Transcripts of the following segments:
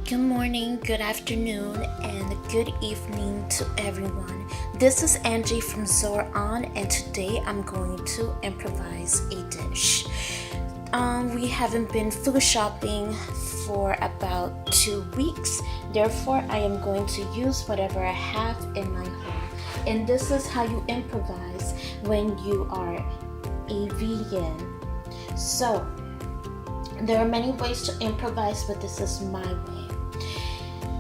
Good morning, good afternoon, and good evening to everyone. This is Angie from On, and today I'm going to improvise a dish. We haven't been food shopping for about 2 weeks, therefore I am going to use whatever I have in my home. And this is how you improvise when you are a vegan. So, there are many ways to improvise, but this is my way.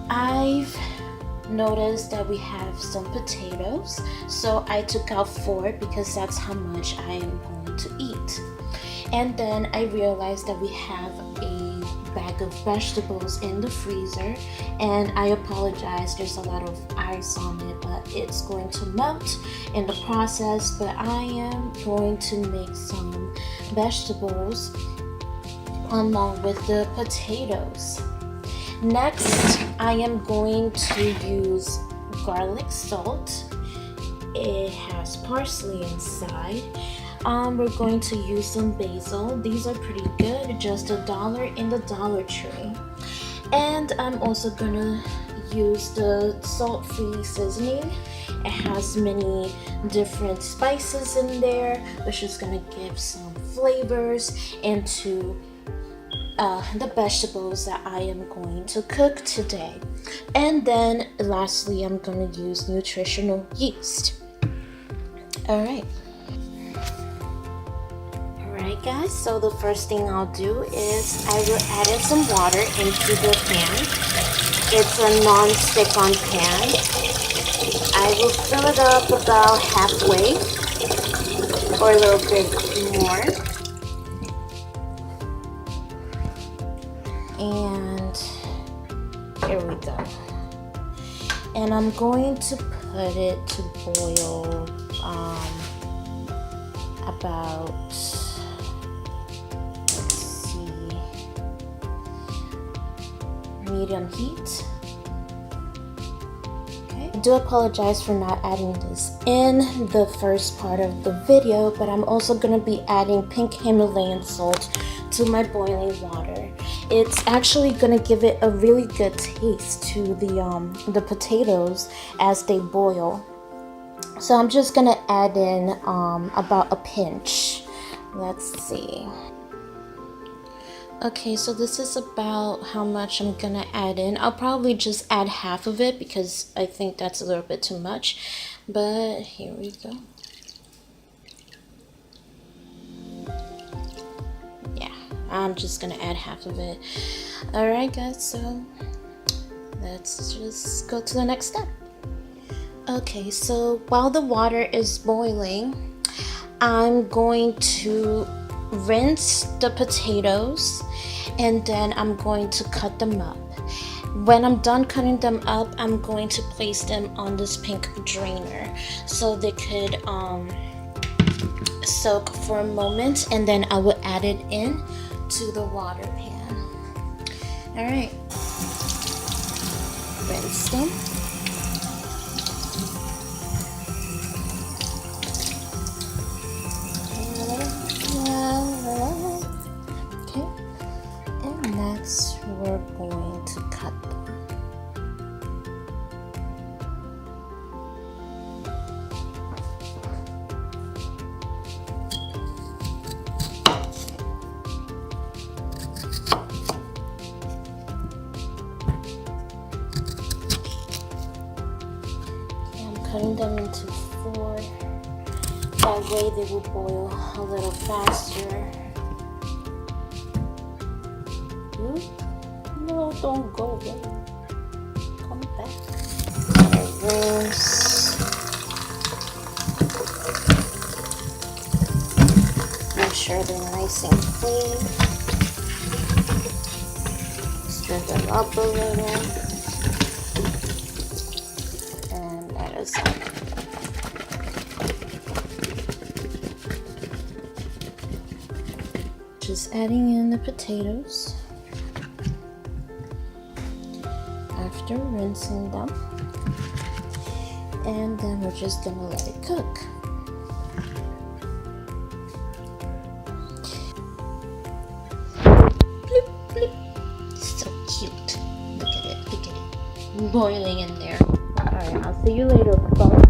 I've noticed that we have some potatoes, so I took out 4 because that's how much I am going to eat. And then I realized that we have a bag of vegetables in the freezer, and I apologize, there's a lot of ice on it, but it's going to melt in the process. But I am going to make some vegetables along with the potatoes. Next, I am going to use garlic salt. It has parsley inside. We're going to use some basil. These are pretty good, just $1 in the Dollar Tree. And I'm also gonna use the salt-free seasoning. It has many different spices in there, which is gonna give some flavors into the vegetables that I am going to cook today. And then lastly, I'm going to use nutritional yeast. Alright guys, so the first thing I'll do is I will add in some water into the pan. It's a non-stick on pan. I will fill it up about halfway or a little bit more. And here we go. And I'm going to put it to boil about, let's see, medium heat. Okay. I do apologize for not adding this in the first part of the video, but I'm also going to be adding pink Himalayan salt to my boiling water. It's actually gonna give it a really good taste to the potatoes as they boil. So I'm just gonna add in about a pinch. Let's see. Okay, so this is about how much I'm gonna add in. I'll probably just add half of it because I think that's a little bit too much. But here we go. I'm just gonna add half of it. Alright guys, so let's just go to the next step. Okay, so while the water is boiling, I'm going to rinse the potatoes and then I'm going to cut them up. When I'm done cutting them up, I'm going to place them on this pink drainer so they could soak for a moment, and then I will add it in to the water pan. Alright, rinse them. Okay, and next we're going to cut them. Cutting them into 4. That way they will boil a little faster. No, don't go away. Come back. Rinse. Make sure they're nice and clean. Stir them up a little. Just adding in the potatoes after rinsing them, and then we're just gonna let it cook. Bloop, bloop. So cute. Look at boiling in there. Alright, I'll see you later, folks.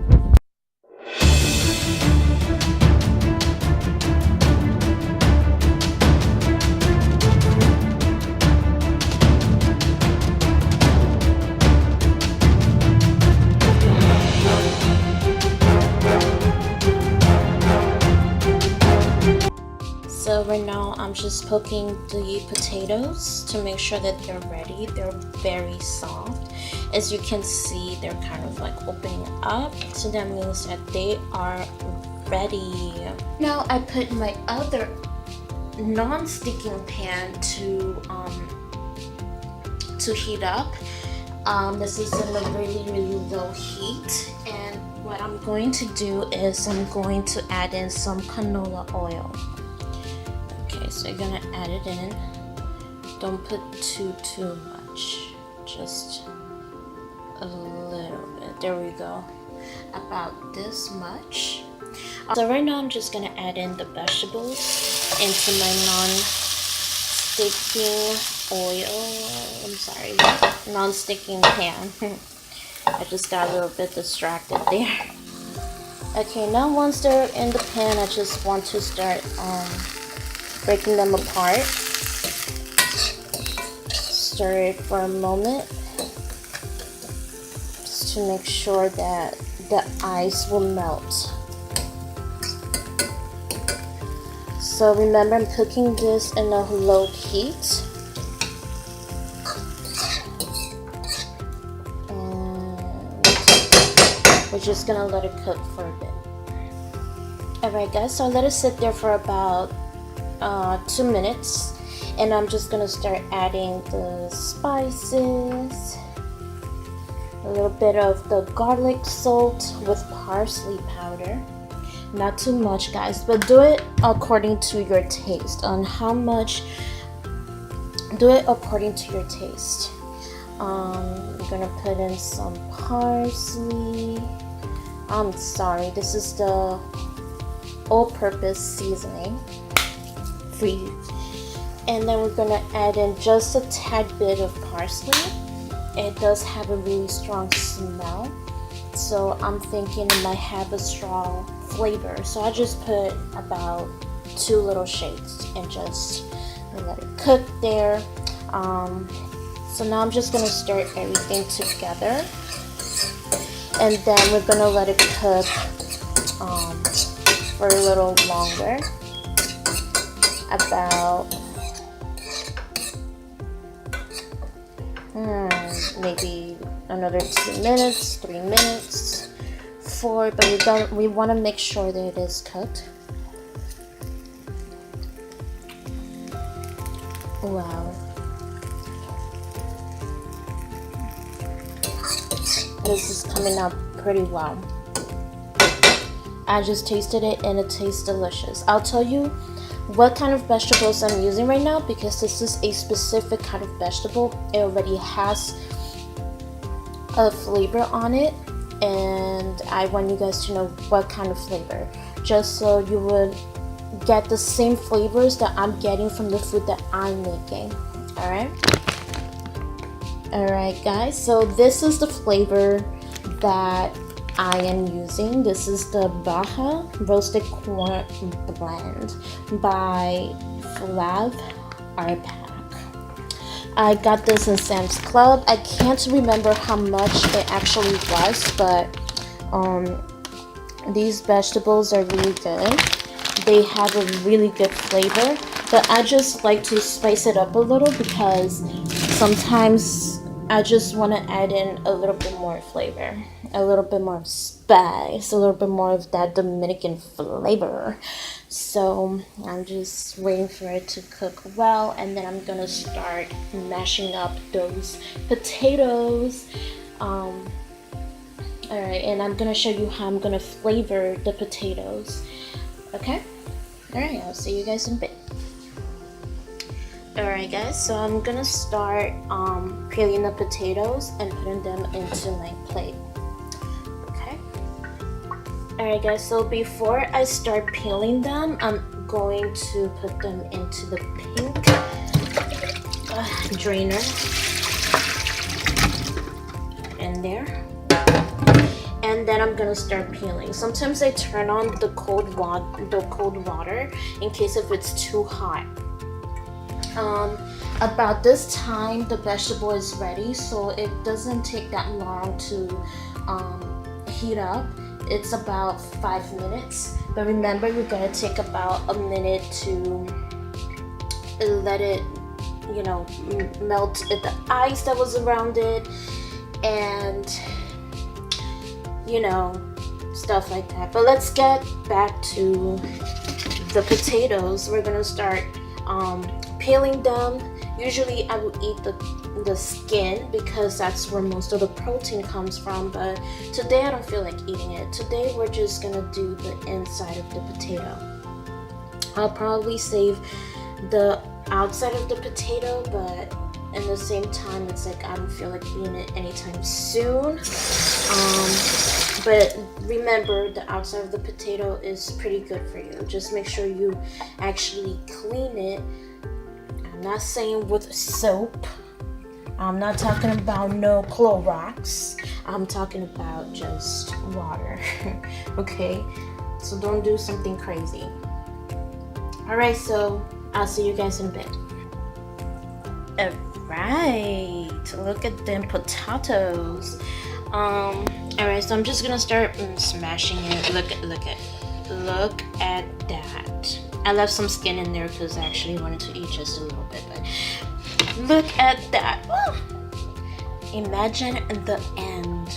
So right now I'm just poking the potatoes to make sure that they're ready. They're very soft. As you can see, they're kind of like opening up. So that means that they are ready. Now I put my other non-sticking pan to heat up. This is in a really low heat, and what I'm going to do is I'm going to add in some canola oil. Okay, so you're gonna add it in. Don't put too much, just a little bit. There we go, about this much. So right now I'm just gonna add in the vegetables into my non-sticking non-sticking pan. I just got a little bit distracted there. Okay, now once they're in the pan, I just want to start breaking them apart. Stir it for a moment just to make sure that the ice will melt. So remember, I'm cooking this in a low heat. And we're just gonna let it cook for a bit. Alright guys, so let it sit there for about 2 minutes, and I'm just gonna start adding the spices, a little bit of the garlic salt with parsley powder. Not too much, guys, but do it according to your taste. On how much, do it according to your taste. We're gonna put in some parsley. I'm sorry, this is the all-purpose seasoning. Free. And then we're gonna add in just a tad bit of parsley. It does have a really strong smell, so I'm thinking it might have a strong flavor. So I just put about 2 little shakes and just let it cook there. So now I'm just gonna stir everything together, and then we're gonna let it cook for a little longer. About maybe another 2 minutes, 3 minutes, 4, but we want to make sure that it is cooked. Wow, this is coming out pretty well. I just tasted it and it tastes delicious. I'll tell you what kind of vegetables I'm using right now, because this is a specific kind of vegetable. It already has a flavor on it, and I want you guys to know what kind of flavor, just so you would get the same flavors that I'm getting from the food that I'm making. Alright guys, so this is the flavor that I am using. This is the Baja roasted corn blend by Flav Arpak. I got this in Sam's Club. I can't remember how much it actually was, but these vegetables are really good. They have a really good flavor, but I just like to spice it up a little, because sometimes I just want to add in a little bit more flavor, a little bit more spice, a little bit more of that Dominican flavor. So I'm just waiting for it to cook well, and then I'm gonna start mashing up those potatoes. Alright, and I'm gonna show you how I'm gonna flavor the potatoes. Okay? Alright, I'll see you guys in a bit. Alright guys, so I'm gonna start peeling the potatoes and putting them into my plate. Okay. Alright guys, so before I start peeling them, I'm going to put them into the pink drainer. there. And then I'm gonna start peeling. Sometimes I turn on the cold water in case if it's too hot. About this time the vegetable is ready, so it doesn't take that long to heat up. It's about 5 minutes, but remember you're gonna take about a minute to let it, you know, melt the ice that was around it, and you know, stuff like that. But let's get back to the potatoes. We're gonna start peeling them. Usually I would eat the skin because that's where most of the protein comes from, but today I don't feel like eating it. Today we're just gonna do the inside of the potato. I'll probably save the outside of the potato, but in the same time it's like I don't feel like eating it anytime soon. But remember, the outside of the potato is pretty good for you. Just make sure you actually clean it. I'm not saying with soap. I'm not talking about no Clorox. I'm talking about just water. Okay? So don't do something crazy. Alright, so I'll see you guys in a bit. Alright, look at them potatoes. Alright, so I'm just gonna start smashing it. Look at that. I left some skin in there because I actually wanted to eat just a little bit, but look at that. Woo! Imagine the end,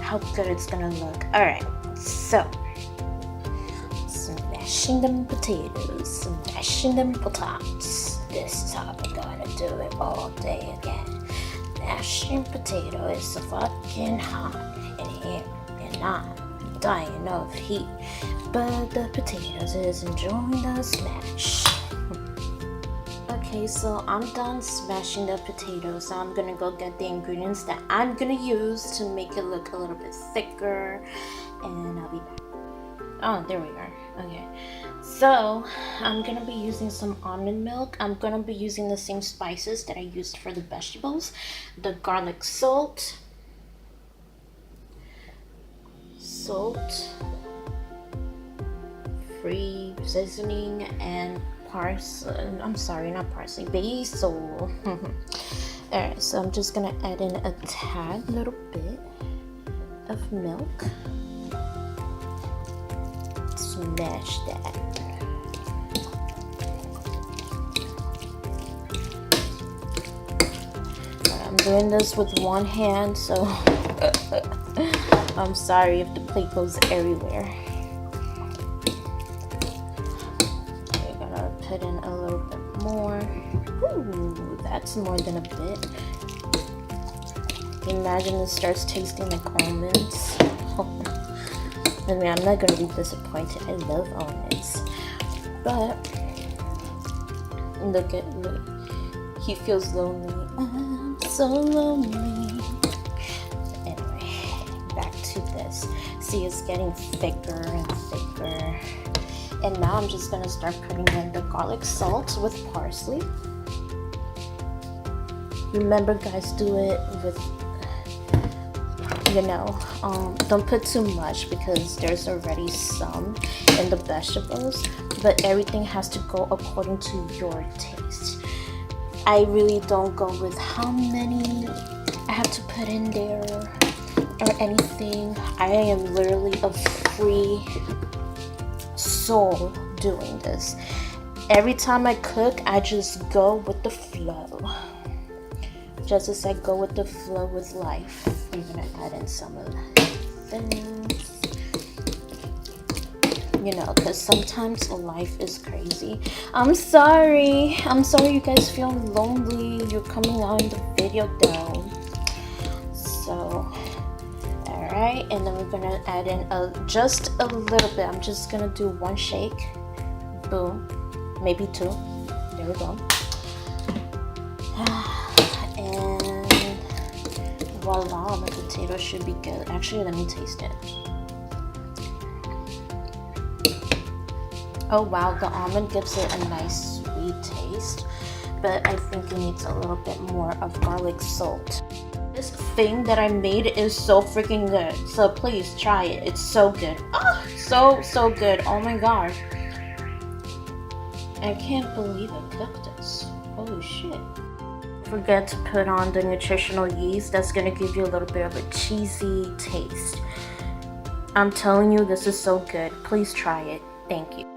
how good it's gonna look. Alright, so smashing them potatoes, smashing them potatoes. This is how we're gonna do it all day again. Mashing potato is fucking hot in here, and I'm dying of heat, but the potatoes is enjoying the smash. Okay, so I'm done smashing the potatoes. So I'm gonna go get the ingredients that I'm gonna use to make it look a little bit thicker, and I'll be back. Oh, there we are. Okay, so I'm gonna be using some almond milk. I'm gonna be using the same spices that I used for the vegetables, the garlic salt, free seasoning, and basil. Alright, so I'm just gonna add in a tad little bit of milk. Smash that. I'm doing this with one hand, so I'm sorry if the plate goes everywhere. We're gonna put in a little bit more. Ooh, that's more than a bit. Imagine it starts tasting like almonds. I mean, I'm not gonna be disappointed. I love almonds, but look, he feels lonely. I'm so lonely. Anyway, back to this. See, it's getting thicker and thicker, and now I'm just gonna start putting in the garlic salt with parsley. Remember, guys, do it with, you know, don't put too much because there's already some in the vegetables, but everything has to go according to your taste. I really don't go with how many I have to put in there or anything. I am literally a free soul doing this. Every time I cook, I just go with the flow. Just as I go with the flow with life. I'm gonna add in some of this. You know, because sometimes life is crazy. I'm sorry you guys feel lonely. You're coming out in the video though. So, alright, and then we're gonna add in just a little bit. I'm just gonna do one shake. Boom. Maybe two. There we go. And voila, the potato should be good. Actually, let me taste it. Oh wow, the almond gives it a nice sweet taste, but I think it needs a little bit more of garlic salt. This thing that I made is so freaking good. So please try it. It's so good. Oh, so good. Oh my god. I can't believe I cooked this. Holy shit. Don't forget to put on the nutritional yeast. That's gonna give you a little bit of a cheesy taste. I'm telling you, this is so good. Please try it. Thank you.